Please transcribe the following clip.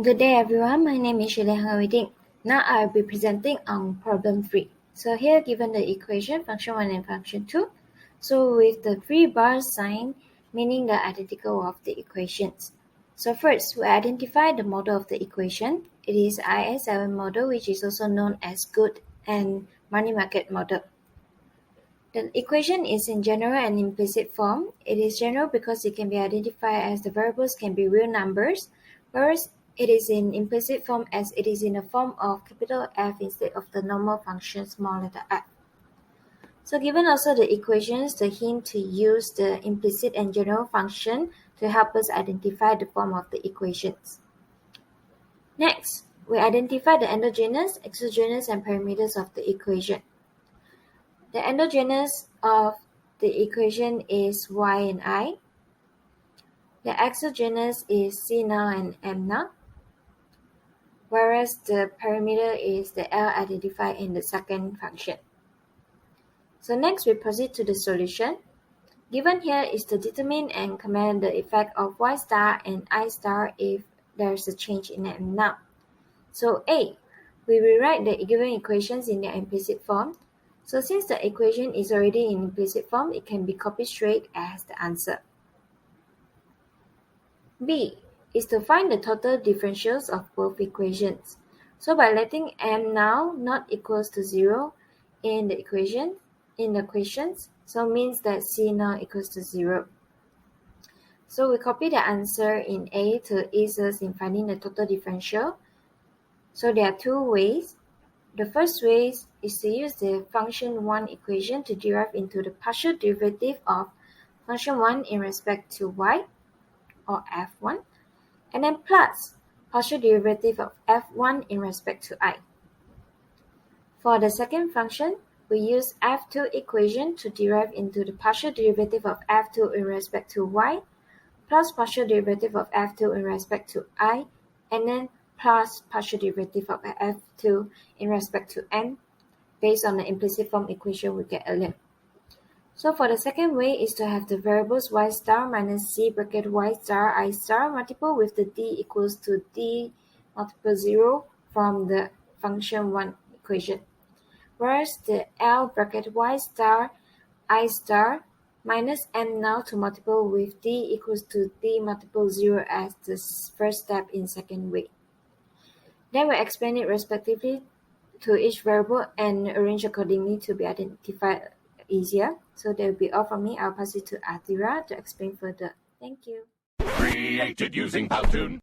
Good day everyone, my name is Shirley. Now I will be presenting on problem 3. So here given the equation function 1 and function 2. So with the 3 bar sign meaning the identical of the equations. So first we identify the model of the equation. It is IS7 model which is also known as good and money market model. The equation is in general and implicit form. It is general because it can be identified as the variables can be real numbers, whereas it is in implicit form as it is in the form of capital F instead of the normal function small letter f. So given also the equations, the hint to use the implicit and general function to help us identify the form of the equations. Next, we identify the endogenous, exogenous, and parameters of the equation. The endogenous of the equation is y and I. The exogenous is C now and M now, whereas the parameter is the L identified in the second function. So next we proceed to the solution. Given here is to determine and comment the effect of y star and I star if there's a change in M now. So A, we rewrite the given equations in their implicit form. So since the equation is already in implicit form, it can be copied straight as the answer. B is to find the total differentials of both equations. So by letting m now not equals to 0 in the equations, so means that c now equals to 0. So we copy the answer in A to ease us in finding the total differential. So there are two ways. The first way is to use the function 1 equation to derive into the partial derivative of function 1 in respect to y, or f1, and then plus partial derivative of f1 in respect to I. For the second function, we use f2 equation to derive into the partial derivative of f2 in respect to y, plus partial derivative of f2 in respect to I, and then plus partial derivative of f2 in respect to n, based on the implicit form equation we get earlier. So for the second way is to have the variables y star minus c bracket y star I star multiple with the d equals to d multiple 0 from the function 1 equation. Whereas the L bracket y star I star minus n now to multiple with d equals to d multiple 0 as the first step in second way. Then we explain it respectively to each variable and arrange accordingly to be identified easier. So that will be all from me. I'll pass it to Athira to explain further. Thank you. Created using Powtoon.